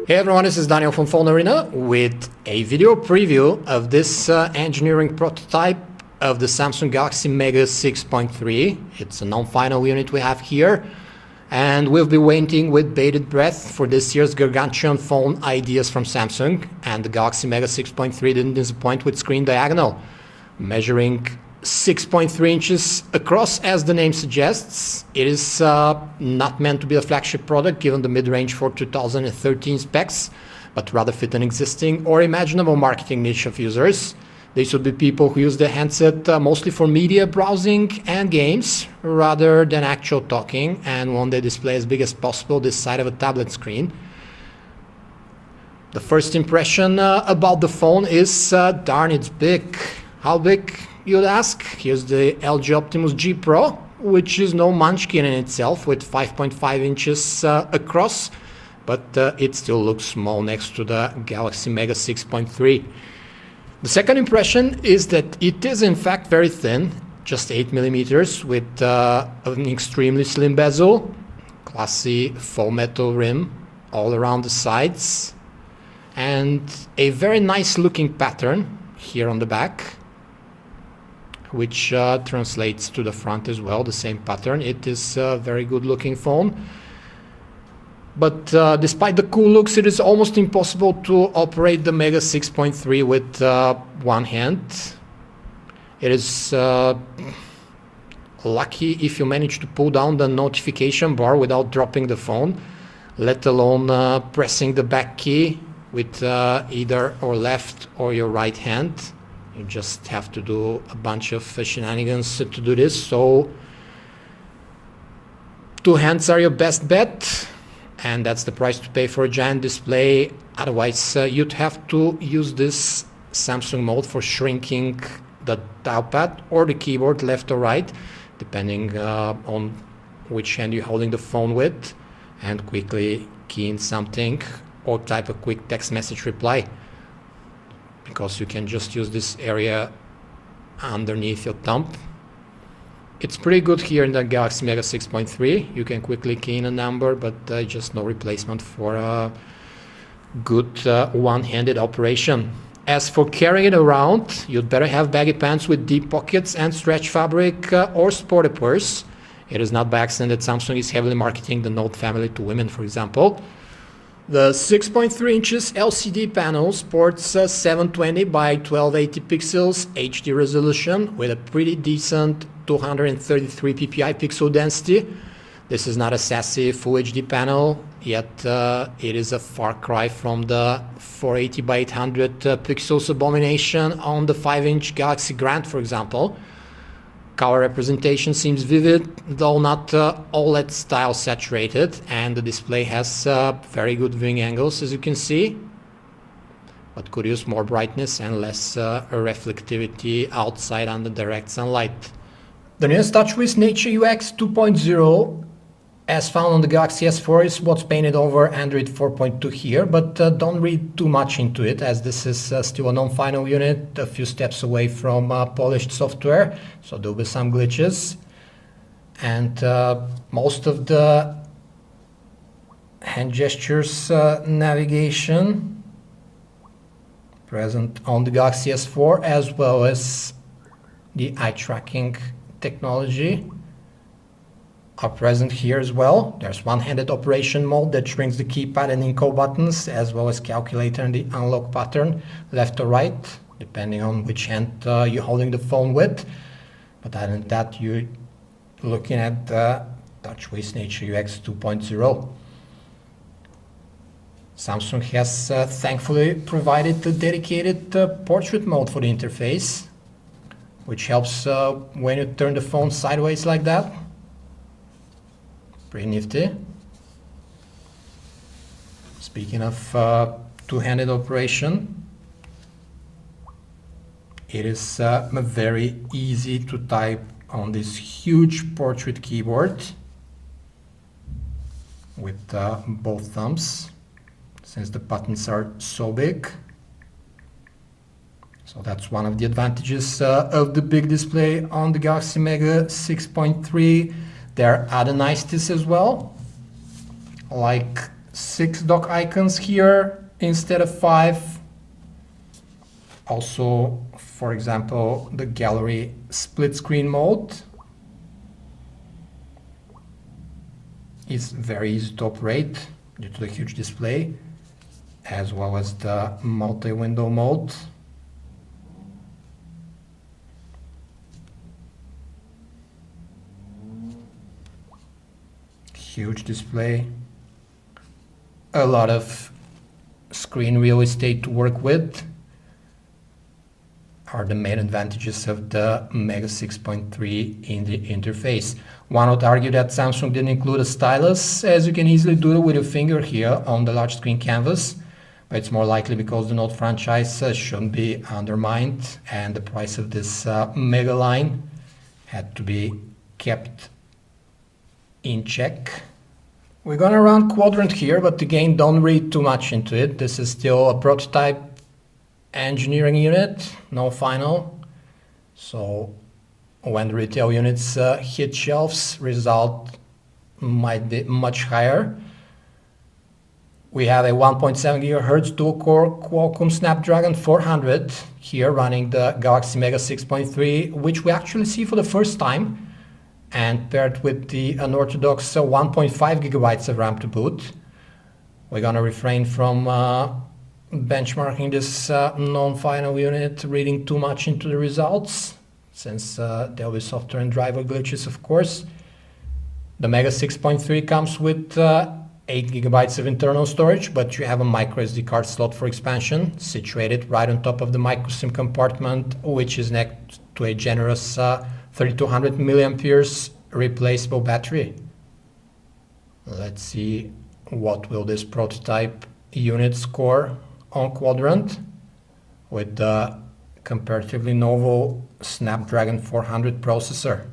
Hey everyone, this is Daniel from Phone Arena with a video preview of this engineering prototype of the Samsung Galaxy Mega 6.3. It's a non-final unit we have here, and we'll be waiting with bated breath for this year's gargantuan phone ideas from Samsung, and the Galaxy Mega 6.3 didn't disappoint with screen diagonal, measuring 6.3 inches across. As the name suggests, it is not meant to be a flagship product given the mid-range for 2013 specs, but rather fit an existing or imaginable marketing niche of users. These would be people who use the handset mostly for media browsing and games rather than actual talking, and want their display as big as possible this side of a tablet screen. The first impression about the phone is darn, it's big. How big, you'd ask? Here's the LG Optimus G Pro, which is no munchkin in itself, with 5.5 inches across, but it still looks small next to the Galaxy Mega 6.3. The second impression is that it is in fact very thin, just 8mm, with an extremely slim bezel, classy faux metal rim all around the sides, and a very nice looking pattern here on the back, which translates to the front as well, the same pattern. It is a very good looking phone. But despite the cool looks, it is almost impossible to operate the Mega 6.3 with one hand. It is lucky if you manage to pull down the notification bar without dropping the phone, let alone pressing the back key with either or left or your right hand. You just have to do a bunch of shenanigans to do this, so two hands are your best bet, and that's the price to pay for a giant display. Otherwise, you'd have to use this Samsung mode for shrinking the dialpad or the keyboard left or right, depending on which hand you're holding the phone with, and quickly key in something or type a quick text message reply, because you can just use this area underneath your thumb. It's pretty good here in the Galaxy Mega 6.3. You can quickly key in a number, but just no replacement for a good one-handed operation. As for carrying it around, you'd better have baggy pants with deep pockets and stretch fabric or sport a purse. It is not by accident that Samsung is heavily marketing the Note family to women, for example. The 6.3 inches LCD panel sports 720 by 1280 pixels HD resolution with a pretty decent 233 ppi pixel density. This is not a sassy Full HD panel, yet it is a far cry from the 480 by 800 pixels abomination on the 5-inch Galaxy Grand, for example. Color representation seems vivid, though not OLED style saturated, and the display has very good viewing angles, as you can see, but could use more brightness and less reflectivity outside under direct sunlight. The newest TouchWiz Nature UX 2.0, as found on the Galaxy S4, is what's painted over Android 4.2 here, but don't read too much into it, as this is still a non-final unit, a few steps away from polished software, so there'll be some glitches. And most of the hand gestures navigation present on the Galaxy S4, as well as the eye tracking technology, are present here as well. There's one-handed operation mode that shrinks the keypad and encode buttons, as well as calculator and the unlock pattern left or right, depending on which hand you're holding the phone with. But other than that, you're looking at the TouchWiz Nature UX 2.0. Samsung has thankfully provided the dedicated portrait mode for the interface, which helps when you turn the phone sideways like that. Pretty nifty. Speaking of two-handed operation, it is very easy to type on this huge portrait keyboard with both thumbs, since the buttons are so big. So that's one of the advantages of the big display on the Galaxy Mega 6.3. There are other niceties as well, like 6 dock icons here instead of 5. Also, for example, the gallery split screen mode is very easy to operate due to the huge display, as well as the multi-window mode. Huge display, a lot of screen real estate to work with are the main advantages of the Mega 6.3 in the interface. One would argue that Samsung didn't include a stylus, as you can easily do it with your finger here on the large screen canvas, but it's more likely because the Note franchise shouldn't be undermined and the price of this Mega line had to be kept in check. We're gonna run Quadrant here, but again, don't read too much into it. This is still a prototype engineering unit, no final. So when the retail units hit shelves, result might be much higher. We have a 1.7 GHz dual-core Qualcomm Snapdragon 400 here running the Galaxy Mega 6.3, which we actually see for the first time, and paired with the unorthodox 1.5 gigabytes of RAM to boot. We're gonna refrain from benchmarking this non-final unit, reading too much into the results, since there'll be software and driver glitches, of course. The Mega 6.3 comes with 8 gigabytes of internal storage, but you have a micro SD card slot for expansion, situated right on top of the micro SIM compartment, which is next to a generous 3200 milliamperes replaceable battery. Let's see what will this prototype unit score on Quadrant with the comparatively novel Snapdragon 400 processor.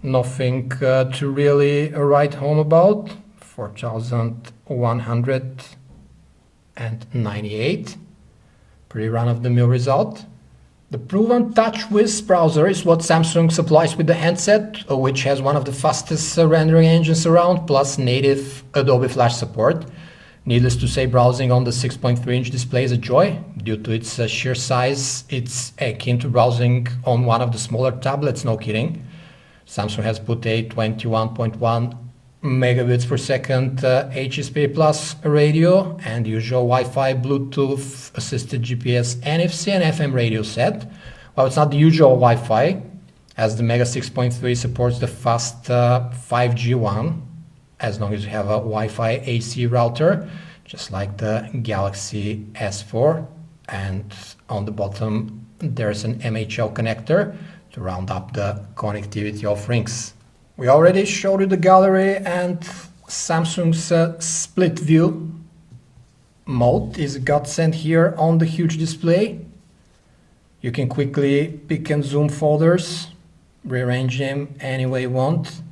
Nothing to really write home about. 4198. Pretty run-of-the-mill result. The proven TouchWiz browser is what Samsung supplies with the handset, which has one of the fastest rendering engines around, plus native Adobe Flash support. Needless to say, browsing on the 6.3-inch display is a joy. Due to its sheer size, it's akin to browsing on one of the smaller tablets, no kidding. Samsung has put a 21.1 megabits per second HSP Plus radio and usual Wi-Fi, Bluetooth, assisted GPS, NFC and FM radio set. Well, it's not the usual Wi-Fi, as the Mega 6.3 supports the fast 5G one, as long as you have a Wi-Fi AC router, just like the Galaxy S4. And on the bottom, there's an MHL connector to round up the connectivity offerings. We already showed you the gallery, and Samsung's split view mode is a godsend here on the huge display. You can quickly pick and zoom folders, rearrange them any way you want,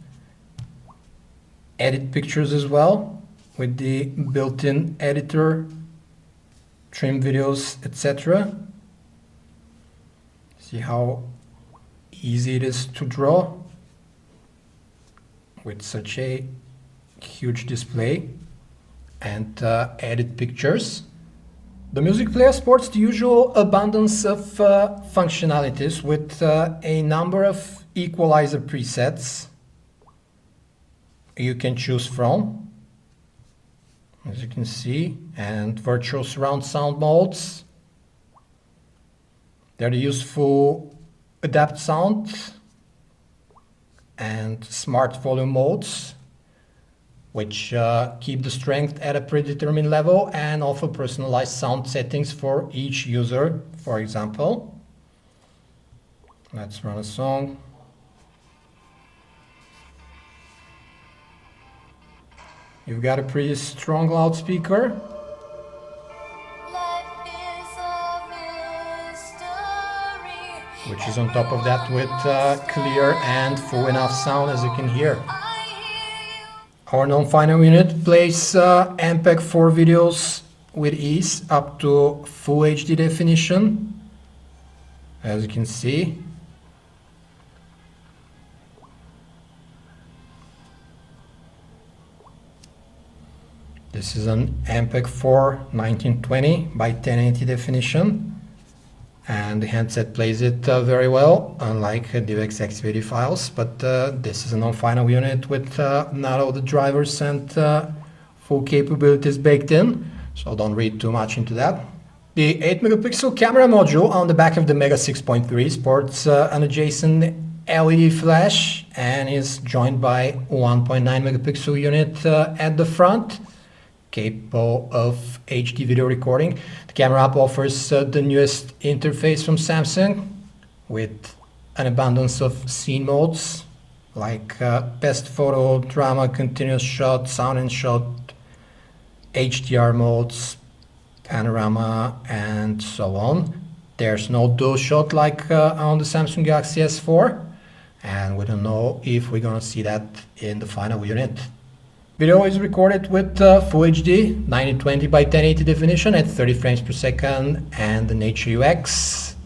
edit pictures as well with the built-in editor, trim videos, etc. See how easy it is to draw with such a huge display, and edit pictures. The music player sports the usual abundance of functionalities with a number of equalizer presets you can choose from, as you can see, and virtual surround sound modes. They're the useful adapt sound and smart volume modes, which keep the strength at a predetermined level and offer personalized sound settings for each user. For example, let's run a song. You've got a pretty strong loudspeaker. Which is on top of that with clear and full enough sound, as you can hear. Our non-final unit plays MPEG-4 videos with ease up to full HD definition, as you can see. This is an MPEG 4 1920 by 1080 definition, and the handset plays it very well, unlike DivX XVD files, but this is a non-final unit with not all the drivers and full capabilities baked in, so don't read too much into that. The 8 megapixel camera module on the back of the Mega 6.3 sports an adjacent LED flash and is joined by 1.9 megapixel unit at the front, capable of HD video recording. The camera app offers the newest interface from Samsung with an abundance of scene modes like best photo, drama, continuous shot, sound and shot, HDR modes, panorama, and so on. There's no dual shot like on the Samsung Galaxy S4, and we don't know if we're gonna see that in the final unit. Video is recorded with Full HD 1920 by 1080 definition at 30 frames per second, and the Nature UX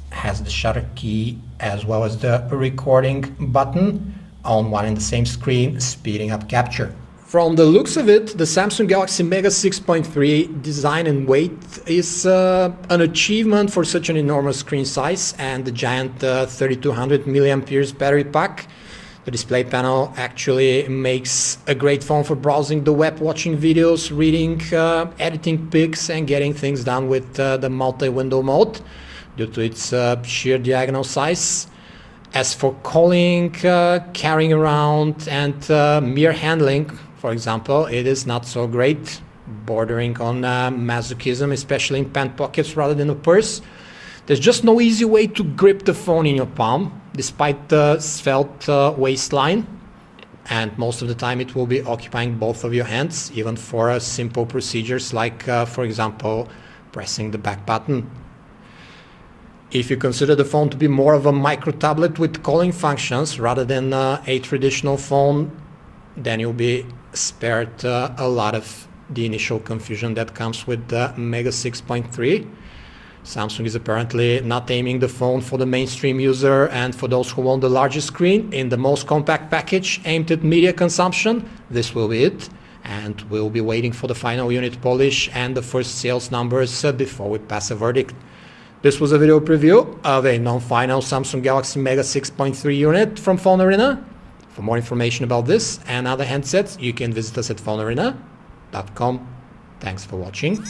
has the shutter key as well as the recording button on one and the same screen, speeding up capture. From the looks of it, the Samsung Galaxy Mega 6.3 design and weight is an achievement for such an enormous screen size and the giant 3200 mAh battery pack. The display panel actually makes a great phone for browsing the web, watching videos, reading, editing pics, and getting things done with the multi-window mode due to its sheer diagonal size. As for calling, carrying around, and mere handling, for example, it is not so great, bordering on masochism, especially in pant pockets rather than a purse. There's just no easy way to grip the phone in your palm, despite the svelte waistline, and most of the time it will be occupying both of your hands, even for simple procedures like, for example, pressing the back button. If you consider the phone to be more of a micro tablet with calling functions rather than a traditional phone, then you'll be spared a lot of the initial confusion that comes with the Mega 6.3. Samsung is apparently not aiming the phone for the mainstream user and for those who want the largest screen in the most compact package aimed at media consumption. This will be it, and we'll be waiting for the final unit polish and the first sales numbers before we pass a verdict. This was a video preview of a non-final Samsung Galaxy Mega 6.3 unit from Phone Arena. For more information about this and other handsets, you can visit us at phonearena.com. Thanks for watching.